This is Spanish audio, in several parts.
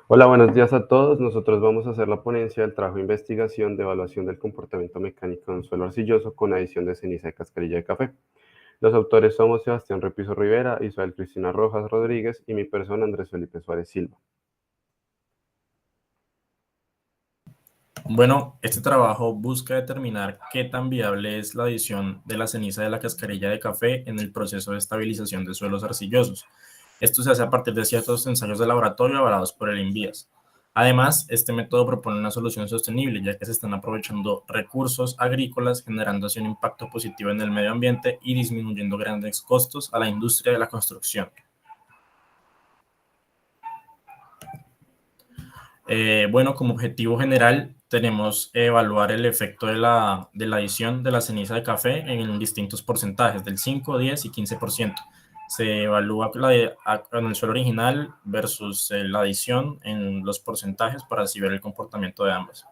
Hola, buenos días a todos. Nosotros vamos a hacer la ponencia del trabajo de investigación de evaluación del comportamiento mecánico en un suelo arcilloso con adición de ceniza de cascarilla de café. Los autores somos Sebastián Repiso Rivera, Isabel Cristina Rojas Rodríguez y mi persona Andrés Felipe Suárez Silva. Bueno, este trabajo busca determinar qué tan viable es la adición de la ceniza de la cascarilla de café en el proceso de estabilización de suelos arcillosos. Esto se hace a partir de ciertos ensayos de laboratorio avalados por el INVIAS. Además, este método propone una solución sostenible, ya que se están aprovechando recursos agrícolas, generando así un impacto positivo en el medio ambiente y disminuyendo grandes costos a la industria de la construcción. Bueno, como objetivo general tenemos evaluar el efecto de la adición de la ceniza de café en distintos porcentajes, del 5, 10 y 15%. Se evalúa en el suelo original versus la adición en los porcentajes para así ver el comportamiento de ambas.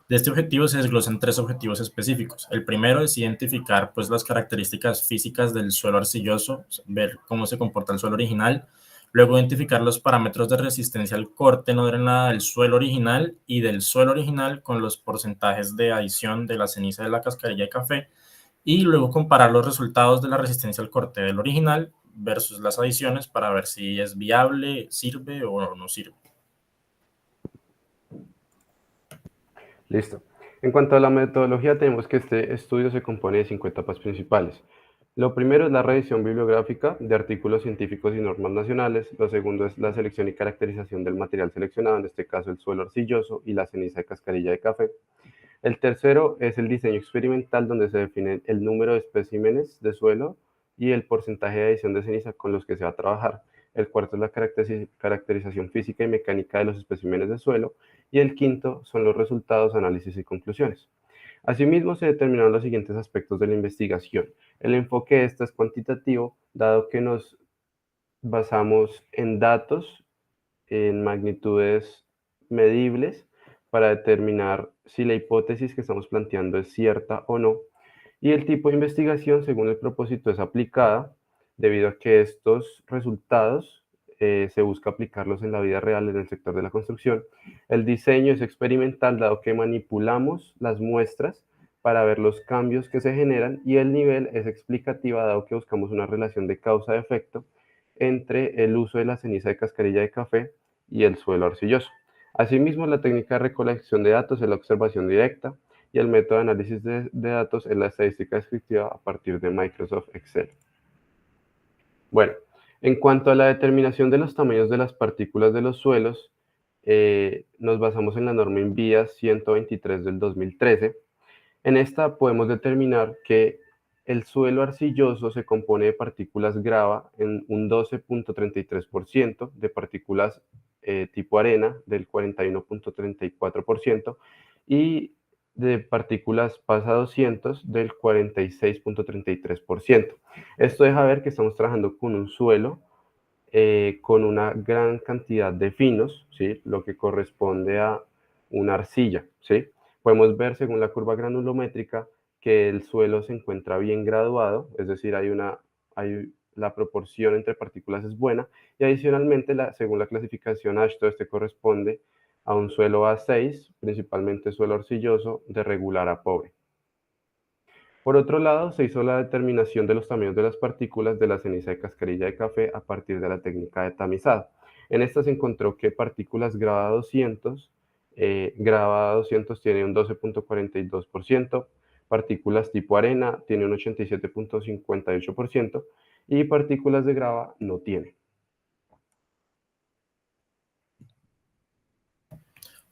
De este objetivo se desglosan tres objetivos específicos. El primero es identificar pues, las características físicas del suelo arcilloso, ver cómo se comporta el suelo original. Luego identificar los parámetros de resistencia al corte no drenada del suelo original y del suelo original con los porcentajes de adición de la ceniza de la cascarilla de café. Y luego comparar los resultados de la resistencia al corte del original versus las adiciones para ver si es viable, sirve o no sirve. Listo. En cuanto a la metodología, tenemos que este estudio se compone de 5 etapas principales. Lo primero es la revisión bibliográfica de artículos científicos y normas nacionales. Lo segundo es la selección y caracterización del material seleccionado, en este caso el suelo arcilloso y la ceniza de cascarilla de café. El tercero es el diseño experimental, donde se define el número de especímenes de suelo y el porcentaje de adición de ceniza con los que se va a trabajar. El cuarto es la caracterización física y mecánica de los especímenes de suelo. Y el quinto son los resultados, análisis y conclusiones. Asimismo, se determinaron los siguientes aspectos de la investigación. El enfoque de esta es cuantitativo, dado que nos basamos en datos, en magnitudes medibles, para determinar si la hipótesis que estamos planteando es cierta o no. Y el tipo de investigación, según el propósito, es aplicada, debido a que estos resultados se busca aplicarlos en la vida real en el sector de la construcción. El diseño es experimental, dado que manipulamos las muestras para ver los cambios que se generan, y el nivel es explicativa, dado que buscamos una relación de causa-efecto entre el uso de la ceniza de cascarilla de café y el suelo arcilloso. Asimismo, la técnica de recolección de datos es la observación directa y el método de análisis de datos es la estadística descriptiva a partir de Microsoft Excel. Bueno, en cuanto a la determinación de los tamaños de las partículas de los suelos, nos basamos en la norma INVIAS 123 del 2013. En esta podemos determinar que el suelo arcilloso se compone de partículas grava en un 12.33%, de partículas tipo arena del 41.34% y de partículas PASA 200 del 46.33%. Esto deja ver que estamos trabajando con un suelo con una gran cantidad de finos, ¿sí? Lo que corresponde a una arcilla, ¿sí? Podemos ver según la curva granulométrica que el suelo se encuentra bien graduado, es decir, la proporción entre partículas es buena, y adicionalmente, según la clasificación AASHTO, este corresponde a un suelo A6, principalmente suelo arcilloso, de regular a pobre. Por otro lado, se hizo la determinación de los tamaños de las partículas de la ceniza de cascarilla de café a partir de la técnica de tamizado. En esta se encontró que partículas grava 200 tiene un 12.42%, partículas tipo arena tiene un 87.58% y partículas de grava no tiene.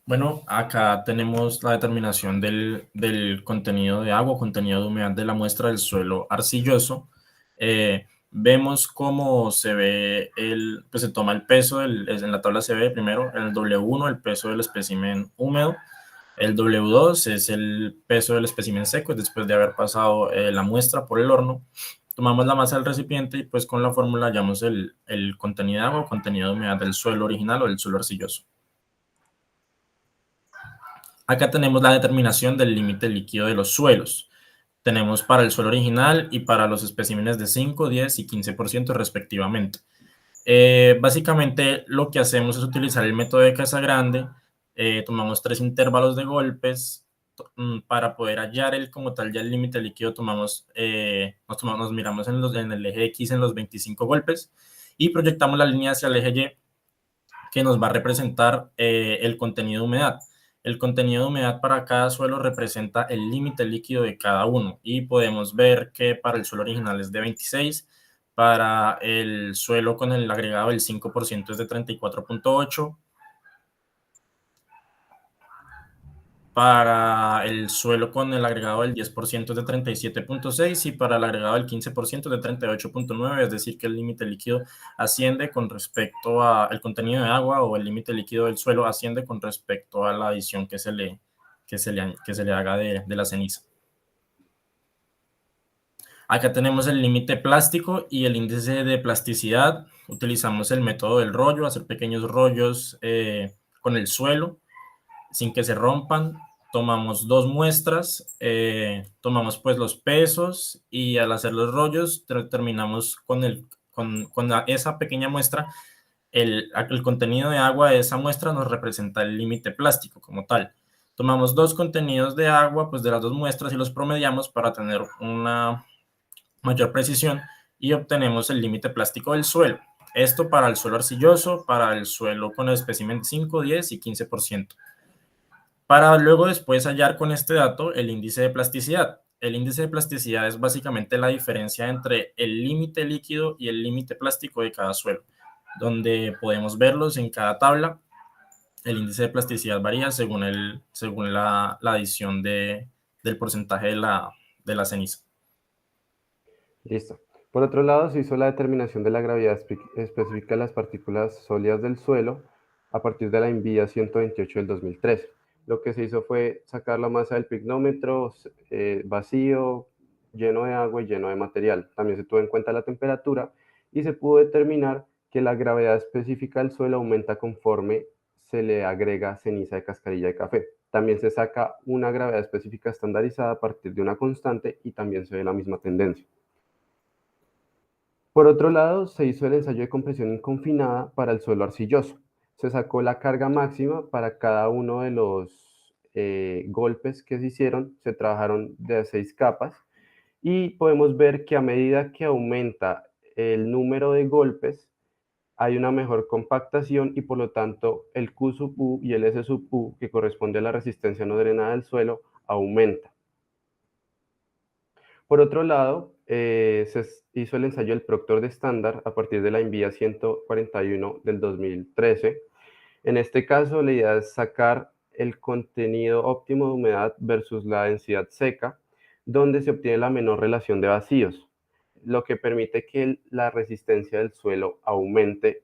Bueno, acá tenemos la determinación del contenido de agua, contenido de humedad de la muestra del suelo arcilloso. Vemos cómo se ve pues se toma el peso, en la tabla se ve primero el W1, el peso del espécimen húmedo, el W2 es el peso del espécimen seco, después de haber pasado la muestra por el horno. Tomamos la masa del recipiente y pues con la fórmula hallamos el contenido de agua, contenido de humedad del suelo original o del suelo arcilloso. Acá tenemos la determinación del límite líquido de los suelos. Tenemos para el suelo original y para los especímenes de 5, 10 y 15% respectivamente. Básicamente lo que hacemos es utilizar el método de Casagrande. Tomamos 3 intervalos de golpes para poder hallar como tal ya el límite líquido. Nos miramos en el eje X en los 25 golpes y proyectamos la línea hacia el eje Y, que nos va a representar el contenido de humedad. El contenido de humedad para cada suelo representa el límite líquido de cada uno, y podemos ver que para el suelo original es de 26, para el suelo con el agregado del 5% es de 34.8, para el suelo con el agregado del 10% es de 37.6 y para el agregado del 15% es de 38.9, es decir, que el límite líquido asciende con respecto al contenido de agua, o el límite líquido del suelo asciende con respecto a la adición que se le haga de la ceniza. Acá tenemos el límite plástico y el índice de plasticidad. Utilizamos el método del rollo, hacer pequeños rollos con el suelo sin que se rompan. Tomamos 2 muestras, tomamos pues los pesos, y al hacer los rollos terminamos con esa pequeña muestra. El contenido de agua de esa muestra nos representa el límite plástico como tal. Tomamos 2 contenidos de agua pues de las 2 muestras y los promediamos para tener una mayor precisión, y obtenemos el límite plástico del suelo. Esto para el suelo arcilloso, para el suelo con el espécimen 5, 10 y 15%. Para luego después hallar con este dato el índice de plasticidad. El índice de plasticidad es básicamente la diferencia entre el límite líquido y el límite plástico de cada suelo, donde podemos verlos en cada tabla. El índice de plasticidad varía según la adición del porcentaje de la ceniza. Listo. Por otro lado, se hizo la determinación de la gravedad específica de las partículas sólidas del suelo a partir de la INVIA 128 del 2013. Lo que se hizo fue sacar la masa del pignómetro vacío, lleno de agua y lleno de material. También se tuvo en cuenta la temperatura y se pudo determinar que la gravedad específica del suelo aumenta conforme se le agrega ceniza de cascarilla de café. También se saca una gravedad específica estandarizada a partir de una constante y también se ve la misma tendencia. Por otro lado, se hizo el ensayo de compresión inconfinada para el suelo arcilloso. Se sacó la carga máxima para cada uno de los golpes que se hicieron. Se trabajaron de 6 capas y podemos ver que a medida que aumenta el número de golpes, hay una mejor compactación y por lo tanto el Q sub U y el S sub U, que corresponde a la resistencia no drenada del suelo, aumenta. Por otro lado, se hizo el ensayo del Proctor de estándar a partir de la INVIA 141 del 2013. En este caso, la idea es sacar el contenido óptimo de humedad versus la densidad seca, donde se obtiene la menor relación de vacíos, lo que permite que la resistencia del suelo aumente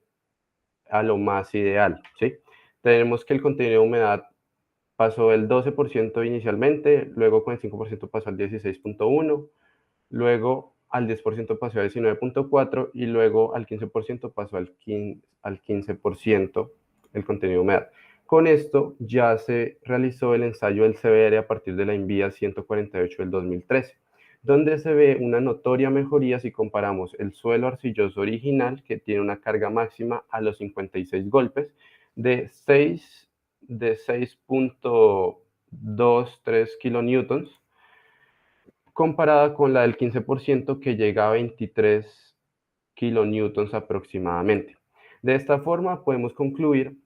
a lo más ideal, ¿sí? Tenemos que el contenido de humedad pasó del 12% inicialmente, luego con el 5% pasó al 16.1%, luego al 10% pasó a 19.4% y luego al 15% pasó al 15% el contenido de humedad. Con esto ya se realizó el ensayo del CBR a partir de la INVIA 148 del 2013, donde se ve una notoria mejoría si comparamos el suelo arcilloso original, que tiene una carga máxima a los 56 golpes de 6.23 kilonewtons, comparada con la del 15% que llega a 23 kilonewtons aproximadamente. De esta forma podemos concluir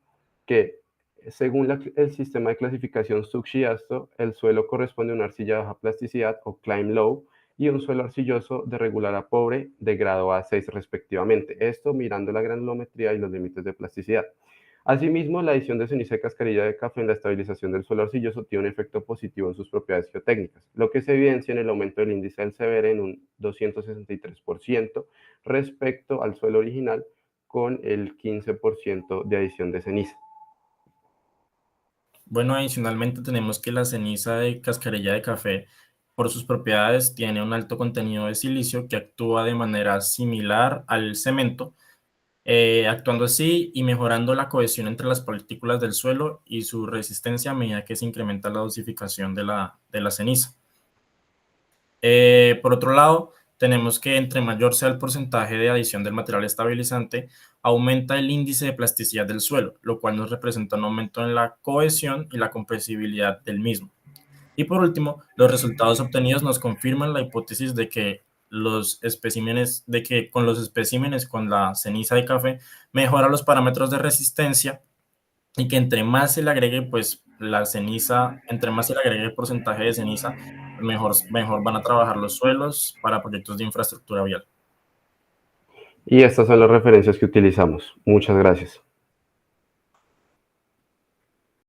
que según el sistema de clasificación Suk-Shiasto, el suelo corresponde a una arcilla de baja plasticidad o climb low y un suelo arcilloso de regular a pobre de grado A6 respectivamente. Esto mirando la granulometría y los límites de plasticidad. Asimismo, la adición de ceniza de cascarilla de café en la estabilización del suelo arcilloso tiene un efecto positivo en sus propiedades geotécnicas, lo que se evidencia en el aumento del índice del CBR en un 263% respecto al suelo original, con el 15% de adición de ceniza. Bueno, adicionalmente tenemos que la ceniza de cascarilla de café, por sus propiedades, tiene un alto contenido de silicio que actúa de manera similar al cemento, actuando así y mejorando la cohesión entre las partículas del suelo y su resistencia a medida que se incrementa la dosificación de la ceniza. Por otro lado, tenemos que entre mayor sea el porcentaje de adición del material estabilizante, aumenta el índice de plasticidad del suelo, lo cual nos representa un aumento en la cohesión y la compresibilidad del mismo. Y por último, los resultados obtenidos nos confirman la hipótesis de que con los especímenes con la ceniza de café mejora los parámetros de resistencia, y que entre más se le agregue, pues la ceniza, entre más se le agregue el porcentaje de ceniza, mejor van a trabajar los suelos para proyectos de infraestructura vial. Y estas son las referencias que utilizamos. Muchas gracias.